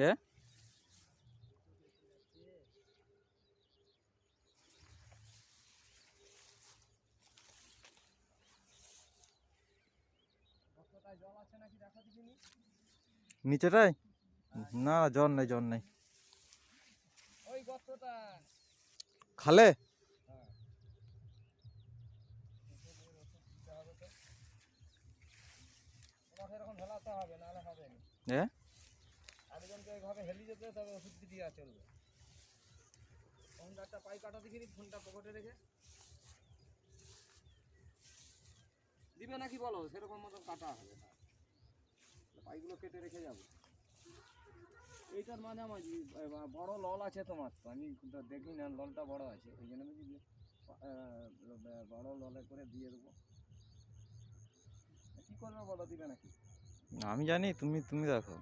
এ জল আছে নাকি দেখা দিবি? নিচেটাই না, জল নেই, জল নেই। ওই গর্তটা খালে তোমাকে এরকম হেলাতে হবে, নাহলে হবে না। একজনকে এইভাবে হেলি যেতে তবে ওষুধ দিয়ে চলবে। তখন একটা পাই কাটা দেখিনি, ফোনটা পকেটে রেখে দিবে নাকি বলো, সেরকম মতো কাটা হবে না, পাইগুলো কেটে রেখে যাবো। এইটার মাঝামাঝি বড় লল আছে তোমার, তো আমি দেখি না, ললটা বড় আছে, ওই জন্য বুঝি বড় ললে করে দিয়ে দেবো। কি করবে বলো, দিবে নাকি? আমি জানি, তুমি তুমি দেখো।